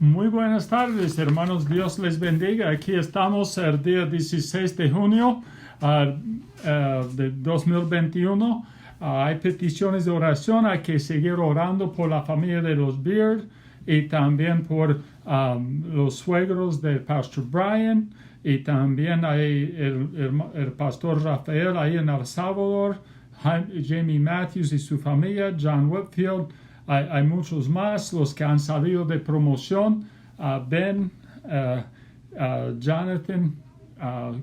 Muy buenas tardes, hermanos. Dios les bendiga. Aquí estamos el día 16 de junio de 2021. Hay peticiones de oración. Hay que seguir orando por la familia de los Beard y también por los suegros del Pastor Brian. Y también hay el Pastor Rafael ahí en El Salvador, Jamie Matthews y su familia, John Whitfield. Hay muchos más, los que han salido de promoción, Ben, Jonathan,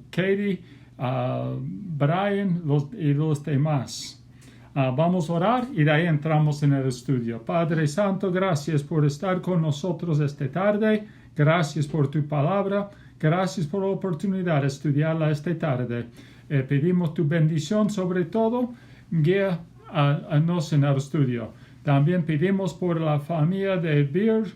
Katie, Brian y los demás. Vamos a orar y de ahí entramos en el estudio. Padre Santo, gracias por estar con nosotros esta tarde. Gracias por tu palabra. Gracias por la oportunidad de estudiarla esta tarde. Pedimos tu bendición sobre todo. Guía a nos en el estudio. También pedimos por la familia de Beard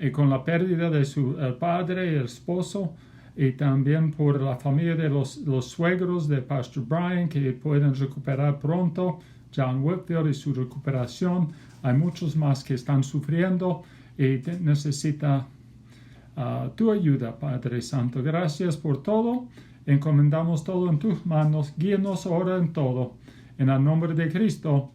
y con la pérdida de su padre y el esposo, y también por la familia de los suegros de Pastor Brian, que pueden recuperar pronto, John Whitfield y su recuperación. Hay muchos más que están sufriendo y necesita tu ayuda, Padre Santo. Gracias por todo. Encomendamos todo en tus manos. Guíanos ahora en todo. En el nombre de Cristo.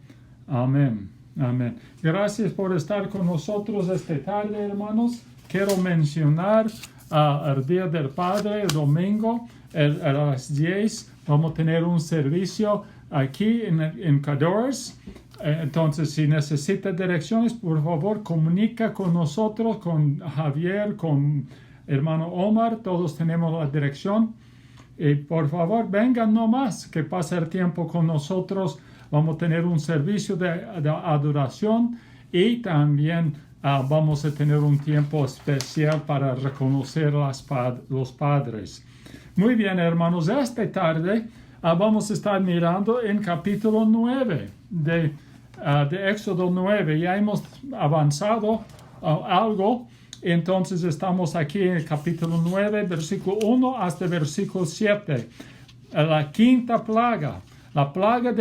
Amén. Amén. Gracias por estar con nosotros esta tarde, hermanos. Quiero mencionar el Día del Padre, el domingo, a las 10. Vamos a tener un servicio aquí en Cadores. Entonces, si necesita direcciones, por favor, comunica con nosotros, con Javier, con hermano Omar. Todos tenemos la dirección. Y por favor, vengan nomás, que pase el tiempo con nosotros. Vamos a tener un servicio de adoración y también vamos a tener un tiempo especial para reconocer los padres. Muy bien, hermanos, esta tarde vamos a estar mirando en capítulo 9 de Éxodo 9. Ya hemos avanzado algo, entonces estamos aquí en el capítulo 9, versículo 1 hasta versículo 7. La quinta plaga, la plaga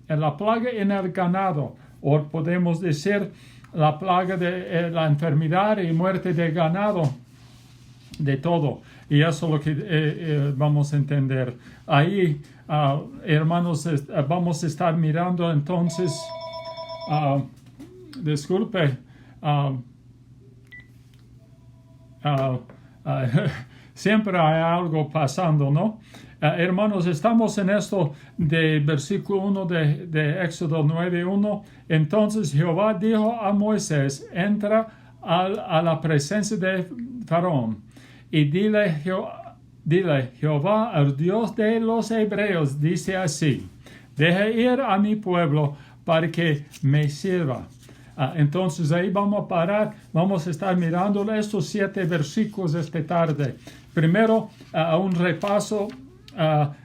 la plaga en el ganado, o podemos decir la plaga de la enfermedad y muerte de ganado, de todo. Y eso es lo que vamos a entender. Ahí, hermanos, vamos a estar mirando entonces, disculpe, siempre hay algo pasando, ¿no? Hermanos, estamos en esto de versículo 1 de Éxodo 9:1. Entonces Jehová dijo a Moisés: entra a la presencia de Faraón y dile Jehová, el Dios de los hebreos, dice así: deja ir a mi pueblo para que me sirva. Entonces ahí vamos a parar, vamos a estar mirando estos 7 versículos esta tarde. Primero, un repaso.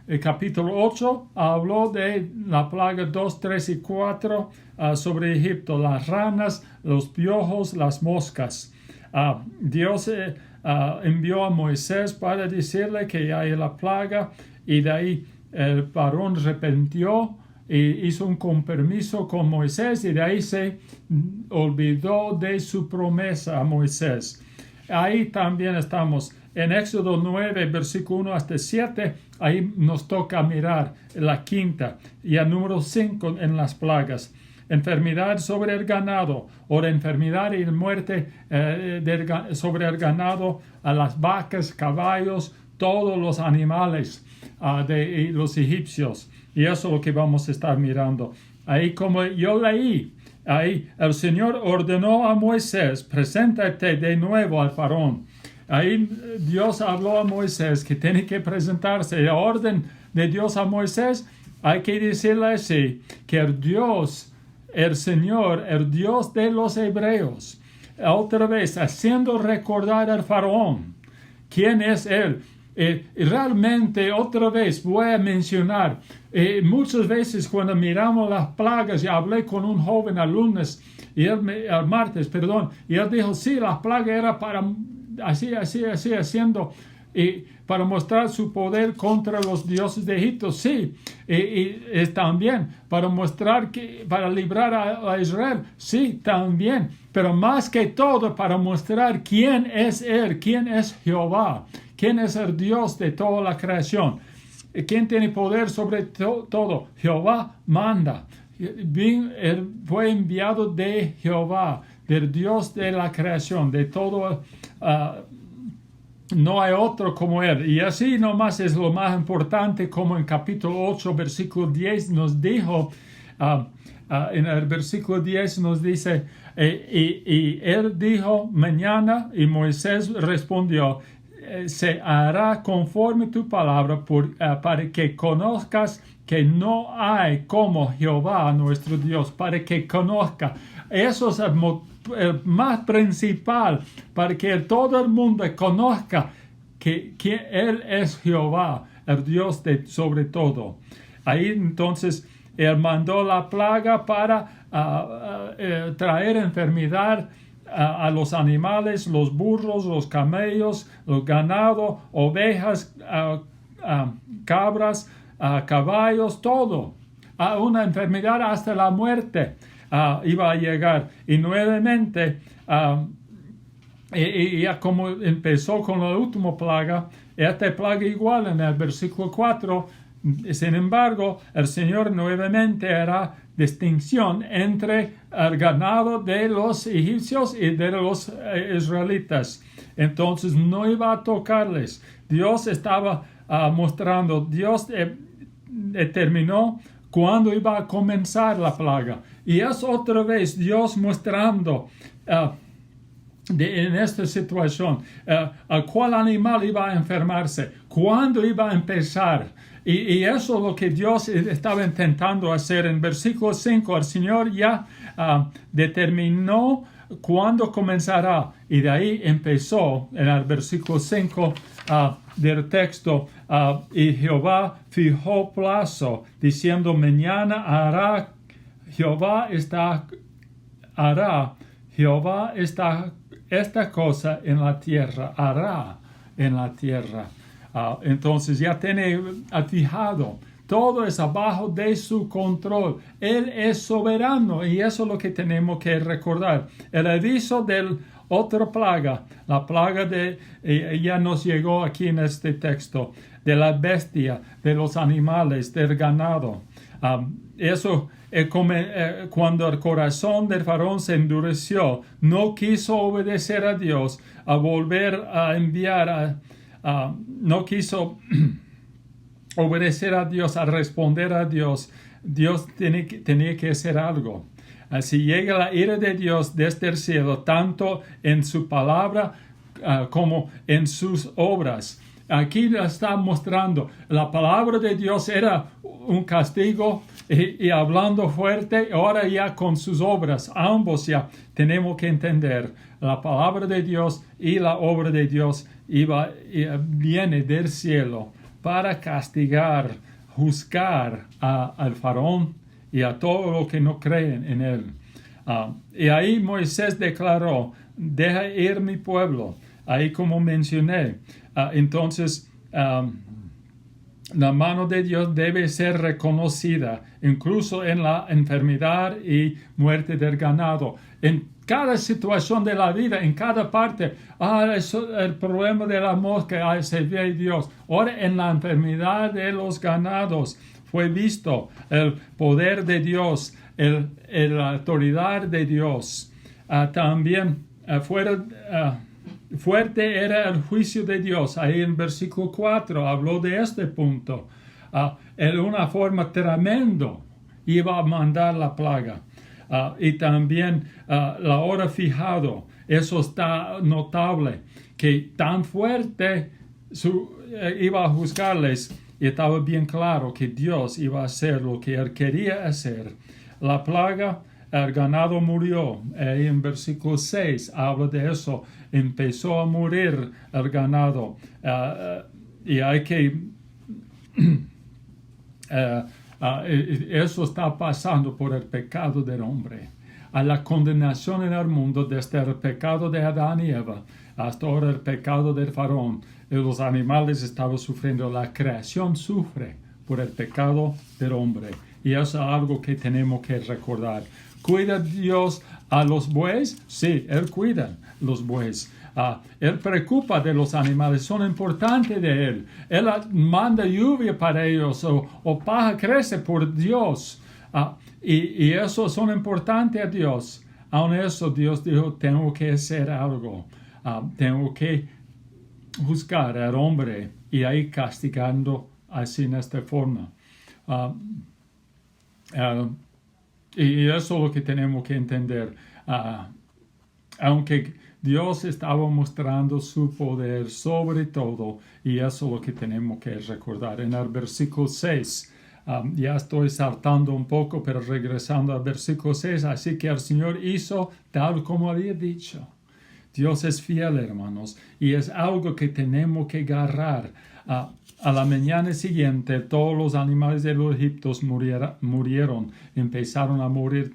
El capítulo 8 habló de la plaga 2, 3 y 4 sobre Egipto, las ranas, los piojos, las moscas. Dios envió a Moisés para decirle que hay la plaga, y de ahí el varón arrepintió y hizo un compromiso con Moisés, y de ahí se olvidó de su promesa a Moisés. Ahí también estamos. En Éxodo 9, versículo 1 hasta 7, ahí nos toca mirar la quinta y el número 5 en las plagas. Enfermedad sobre el ganado, o la enfermedad y muerte sobre el ganado, a las vacas, caballos, todos los animales de los egipcios. Y eso es lo que vamos a estar mirando. Ahí, como yo leí, ahí el Señor ordenó a Moisés: preséntate de nuevo al faraón. Ahí Dios habló a Moisés que tiene que presentarse. La orden de Dios a Moisés, hay que decirle así: que el Dios, el Señor, el Dios de los hebreos, otra vez haciendo recordar al faraón quién es él. Realmente, otra vez voy a mencionar, muchas veces cuando miramos las plagas, ya hablé con un joven el lunes, el martes, y él dijo: sí, la plaga era para así, haciendo y para mostrar su poder contra los dioses de Egipto, sí, y también para mostrar que, para librar a Israel, sí, también, pero más que todo para mostrar quién es Él, quién es Jehová, quién es el Dios de toda la creación, quién tiene poder sobre todo. Jehová manda. Él fue enviado de Jehová, del Dios de la creación, de todo. No hay otro como Él. Y así nomás es lo más importante, como en capítulo 8, versículo 10 nos dijo, en el versículo 10 nos dice, y Él dijo mañana, y Moisés respondió, se hará conforme tu palabra para que conozcas que no hay como Jehová nuestro Dios, para que conozca. Eso es el más principal, para que todo el mundo conozca que Él es Jehová, el Dios sobre todo. Ahí entonces Él mandó la plaga para traer enfermedad a los animales, los burros, los camellos, los ganados, ovejas, cabras, caballos, todo. Una enfermedad hasta la muerte iba a llegar. Y nuevamente, y ya como empezó con la última plaga, esta plaga igual en el versículo 4, sin embargo, el Señor nuevamente hará distinción entre el ganado de los egipcios y de los israelitas. Entonces no iba a tocarles. Dios estaba mostrando, Dios determinó cuándo iba a comenzar la plaga. Y es otra vez Dios mostrando en esta situación a cuál animal iba a enfermarse, cuándo iba a empezar. Y eso es lo que Dios estaba intentando hacer. En versículo 5, el Señor ya determinó cuándo comenzará. Y de ahí empezó, en el versículo 5 del texto, y Jehová fijó plazo, diciendo, mañana hará Jehová esta cosa en la tierra, hará en la tierra. Entonces ya tiene fijado, todo es abajo de su control. Él es soberano y eso es lo que tenemos que recordar. El aviso del otra plaga, la plaga ya nos llegó aquí en este texto, de la bestia, de los animales, del ganado. Eso cuando el corazón del faraón se endureció, no quiso obedecer a Dios, a volver a enviar no quiso obedecer a Dios, a responder a Dios. Dios tenía que hacer algo. Si llega la ira de Dios desde el cielo, tanto en su palabra como en sus obras. Aquí está mostrando, la palabra de Dios era un castigo y hablando fuerte, ahora ya con sus obras, ambos ya tenemos que entender, la palabra de Dios y la obra de Dios viene del cielo para castigar, juzgar al faraón y a todos los que no creen en él. Y ahí Moisés declaró, deja ir mi pueblo. Ahí como mencioné, entonces la mano de Dios debe ser reconocida, incluso en la enfermedad y muerte del ganado. En cada situación de la vida, en cada parte, el problema de la mosca, se ve Dios. Ahora en la enfermedad de los ganados fue visto el poder de Dios, la autoridad de Dios. También fuerte era el juicio de Dios. Ahí en versículo 4 habló de este punto. En una forma tremendo iba a mandar la plaga. Y también la hora fijado. Eso está notable. Que tan fuerte iba a juzgarles. Y estaba bien claro que Dios iba a hacer lo que Él quería hacer. La plaga, el ganado murió. En versículo 6 habla de eso. Empezó a morir el ganado. Y hay que... eso está pasando por el pecado del hombre. A la condenación en el mundo desde el pecado de Adán y Eva. Hasta ahora el pecado del faraón y los animales estaban sufriendo. La creación sufre por el pecado del hombre. Y eso es algo que tenemos que recordar. ¿Cuida Dios a los bueyes? Sí, Él cuida los bueyes. Él preocupa de los animales, son importantes de Él. Él manda lluvia para ellos o paja crece por Dios. Y eso son importantes a Dios. Aun eso Dios dijo, tengo que hacer algo. Tengo que juzgar al hombre y ahí castigando así en esta forma. Y eso es lo que tenemos que entender. Aunque Dios estaba mostrando su poder sobre todo, y eso es lo que tenemos que recordar. En el versículo 6, ya estoy saltando un poco, pero regresando al versículo 6, así que el Señor hizo tal como había dicho. Dios es fiel, hermanos, y es algo que tenemos que agarrar. A la mañana siguiente, todos los animales de los egipcios murieron, empezaron a morir,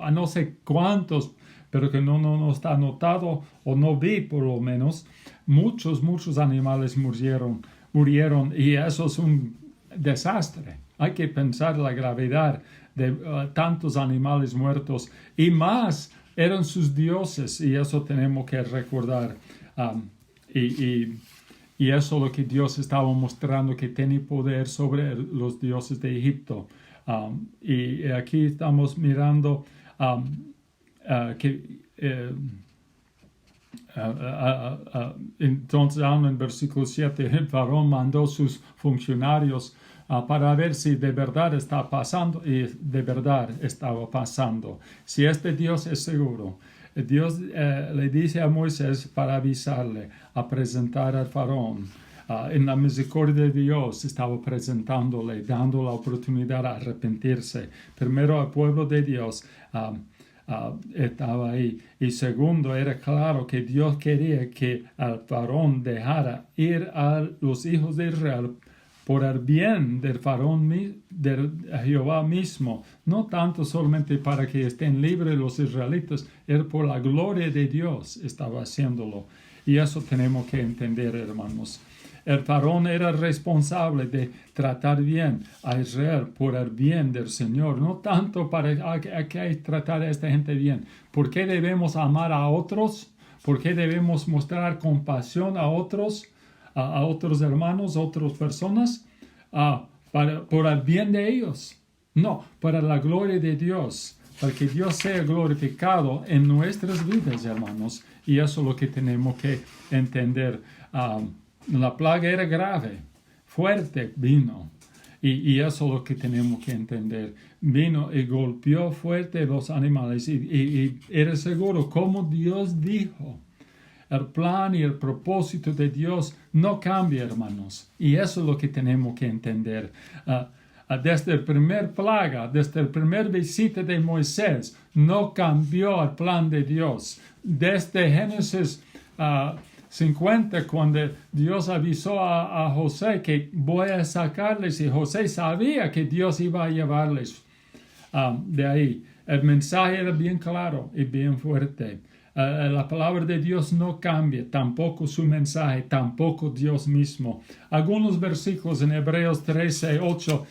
a no sé cuántos, pero que no está anotado, o no vi por lo menos, muchos animales murieron, y eso es un desastre. Hay que pensar la gravedad de tantos animales muertos, y más eran sus dioses, y eso tenemos que recordar. Y eso es lo que Dios estaba mostrando, que tiene poder sobre los dioses de Egipto. Y aquí estamos mirando entonces en el versículo 7, el faraón mandó sus funcionarios para ver si de verdad está pasando, y de verdad estaba pasando. Si este Dios es seguro, Dios le dice a Moisés para avisarle, a presentar al faraón. En la misericordia de Dios estaba presentándole, dando la oportunidad a arrepentirse. Primero al pueblo de Dios estaba ahí. Y segundo, era claro que Dios quería que al faraón dejara ir a los hijos de Israel por el bien del faraón, de Jehová mismo, no tanto solamente para que estén libres los israelitas, era por la gloria de Dios estaba haciéndolo. Y eso tenemos que entender, hermanos. El faraón era responsable de tratar bien a Israel por el bien del Señor, no tanto para que tratar a esta gente bien. ¿Por qué debemos amar a otros? ¿Por qué debemos mostrar compasión a otros hermanos, a otras personas? Por el bien de ellos. No, para la gloria de Dios. Para que Dios sea glorificado en nuestras vidas, hermanos. Y eso es lo que tenemos que entender. La plaga era grave, fuerte vino. Y eso es lo que tenemos que entender. Vino y golpeó fuerte los animales. Y era seguro, como Dios dijo. El plan y el propósito de Dios no cambia, hermanos. Y eso es lo que tenemos que entender. Desde el primer plaga, desde el primer visita de Moisés, no cambió el plan de Dios. Desde Génesis 50, cuando Dios avisó a José que voy a sacarles, y José sabía que Dios iba a llevarles de ahí. El mensaje era bien claro y bien fuerte. La palabra de Dios no cambia, tampoco su mensaje, tampoco Dios mismo. Algunos versículos en Hebreos 13, 8,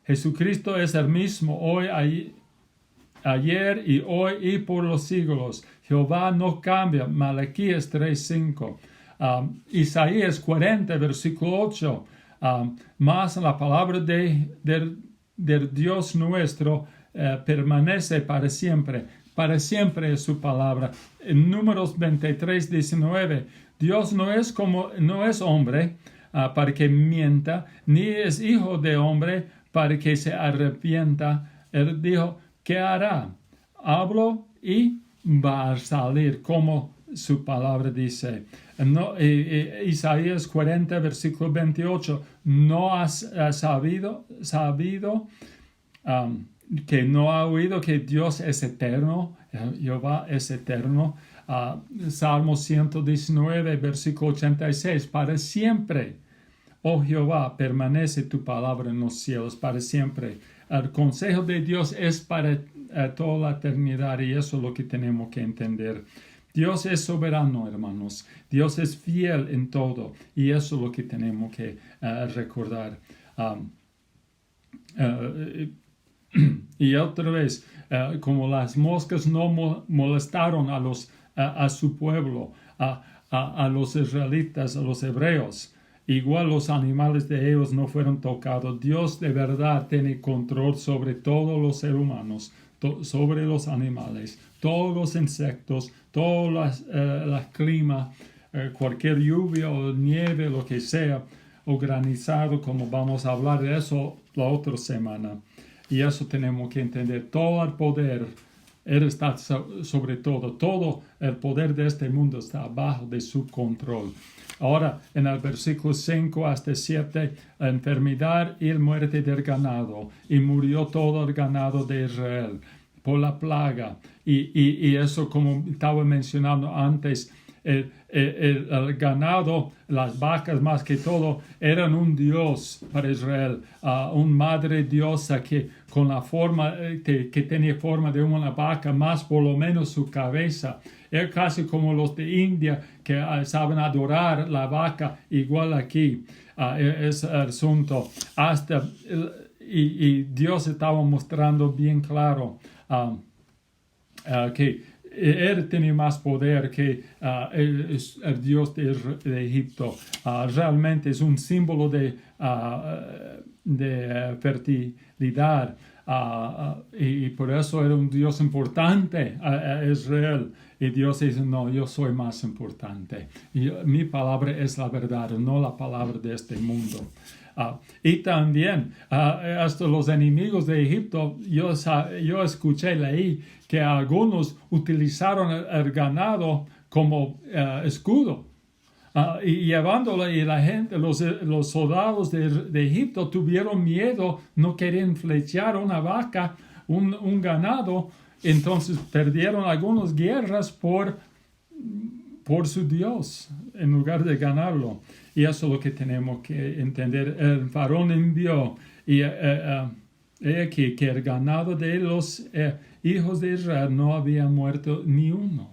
Jesucristo es el mismo hoy, ayer y hoy y por los siglos. Jehová no cambia. Malaquías 3, 5. Isaías 40, versículo 8. Más la palabra del Dios nuestro permanece para siempre. Para siempre es su palabra. En Números 23, 19, Dios no es hombre para que mienta, ni es hijo de hombre para que se arrepienta. Él dijo, ¿qué hará? Hablo y va a salir, como su palabra dice. Isaías 40, versículo 28, no has sabido que no ha oído que Dios es eterno, Jehová es eterno. Salmo 119, versículo 86, para siempre, oh Jehová, permanece tu palabra en los cielos, para siempre. El consejo de Dios es para toda la eternidad, y eso es lo que tenemos que entender. Dios es soberano, hermanos. Dios es fiel en todo. Y eso es lo que tenemos que recordar. Y otra vez, como las moscas no molestaron a su pueblo, a los israelitas, a los hebreos, igual los animales de ellos no fueron tocados. Dios de verdad tiene control sobre todos los seres humanos, sobre los animales, todos los insectos, todo el clima, cualquier lluvia o nieve, lo que sea, o granizado, como vamos a hablar de eso la otra semana. Y eso tenemos que entender. Todo el poder, Él está sobre todo. Todo el poder de este mundo está abajo de su control. Ahora, en el versículo 5 hasta 7, la enfermedad y la muerte del ganado. Y murió todo el ganado de Israel por la plaga. Y eso, como estaba mencionando antes, el ganado, las vacas más que todo, eran un dios para Israel, un madre diosa que con la forma, que tenía forma de una vaca, más por lo menos su cabeza. Es casi como los de India que saben adorar la vaca, igual aquí es el asunto. Y Dios estaba mostrando bien claro que Él tiene más poder que el Dios de Egipto. Realmente es un símbolo de fertilidad. Y por eso era un Dios importante a Israel. Y Dios dice, no, yo soy más importante. Mi palabra es la verdad, no la palabra de este mundo. Y también, hasta los enemigos de Egipto, yo escuché, leí que algunos utilizaron el ganado como escudo. Y llevándolo, y la gente, los soldados de Egipto tuvieron miedo, no querían flechar una vaca, un ganado, entonces perdieron algunas guerras por su Dios, en lugar de ganarlo. Y eso es lo que tenemos que entender. El faraón envió, y aquí que el ganado de los hijos de Israel no había muerto ni uno.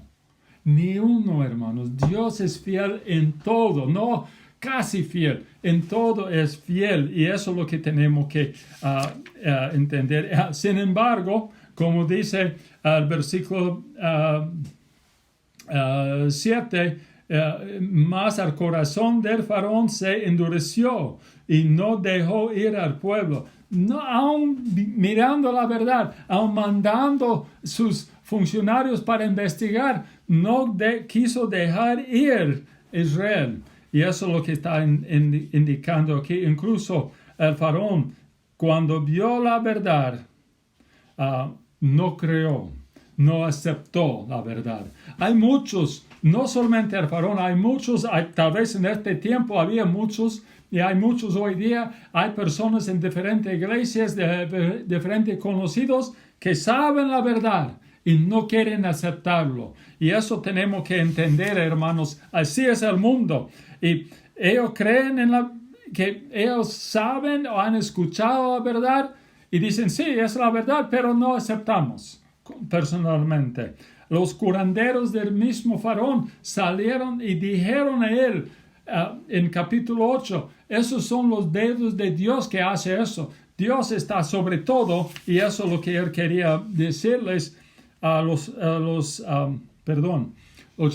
Ni uno, hermanos. Dios es fiel en todo, no casi fiel, en todo es fiel. Y eso es lo que tenemos que entender. Sin embargo, como dice el versículo 7, mas el corazón del faraón se endureció y no dejó ir al pueblo. No, aún mirando la verdad, aún mandando sus funcionarios para investigar, no quiso dejar ir Israel. Y eso es lo que está indicando aquí. Incluso el faraón, cuando vio la verdad, no creó, no aceptó la verdad. Hay muchos, no solamente el faraón, hay muchos, tal vez en este tiempo había muchos, y hay muchos hoy día, hay personas en diferentes iglesias, diferentes conocidos, que saben la verdad y no quieren aceptarlo. Y eso tenemos que entender, hermanos. Así es el mundo. Y ellos creen que ellos saben o han escuchado la verdad y dicen, sí, es la verdad, pero no aceptamos personalmente. Los curanderos del mismo faraón salieron y dijeron a él, en capítulo 8, esos son los dedos de Dios que hace eso. Dios está sobre todo, y eso es lo que él quería decirles a los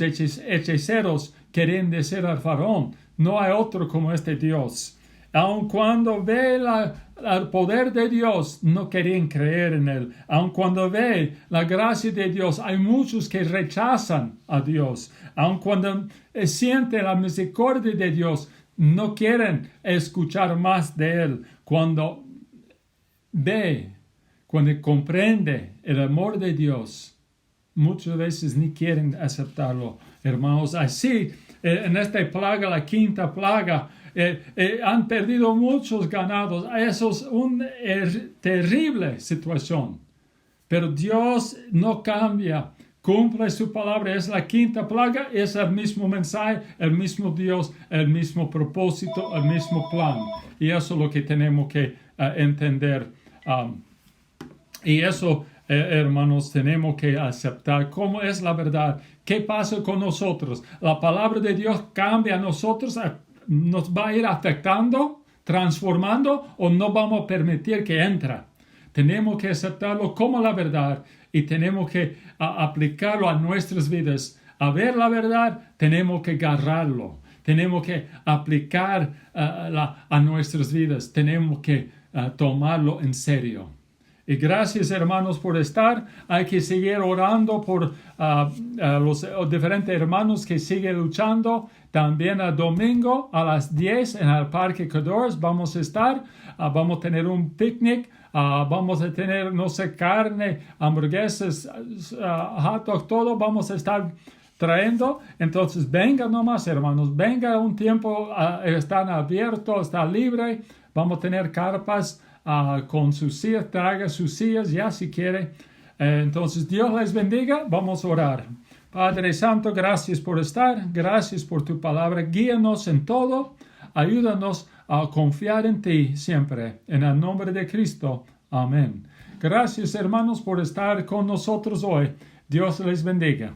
hechiceros, querían decir al faraón, no hay otro como este Dios. Aun cuando ve el poder de Dios, no querían creer en él. Aun cuando ve la gracia de Dios, hay muchos que rechazan a Dios. Aun cuando siente la misericordia de Dios, no quieren escuchar más de él. Cuando ve, cuando comprende el amor de Dios, muchas veces ni quieren aceptarlo, hermanos. Así, en esta plaga, la quinta plaga, han perdido muchos ganados. Eso es una terrible situación. Pero Dios no cambia, cumple su palabra. Es la quinta plaga, es el mismo mensaje, el mismo Dios, el mismo propósito, el mismo plan. Y eso es lo que tenemos que entender. Y eso, hermanos, tenemos que aceptar cómo es la verdad. ¿Qué pasa con nosotros? La palabra de Dios cambia a nosotros, nos va a ir afectando, transformando, o no vamos a permitir que entre. Tenemos que aceptarlo como la verdad y tenemos que aplicarlo a nuestras vidas. A ver la verdad, tenemos que agarrarlo. Tenemos que aplicar a nuestras vidas. Tenemos que tomarlo en serio. Y gracias, hermanos, por estar. Hay que seguir orando por los diferentes hermanos que siguen luchando. También el domingo a las 10 en el Parque Cadores vamos a estar. Vamos a tener un picnic. Vamos a tener, no sé, carne, hamburguesas, hot dog, todo vamos a estar trayendo. Entonces, venga nomás, hermanos. Venga un tiempo. Están abiertos, está libre. Vamos a tener carpas con sus sillas, traiga sus sillas ya si quiere. Entonces, Dios les bendiga. Vamos a orar. Padre Santo, gracias por estar. Gracias por tu palabra. Guíanos en todo. Ayúdanos a confiar en ti siempre. En el nombre de Cristo. Amén. Gracias, hermanos, por estar con nosotros hoy. Dios les bendiga.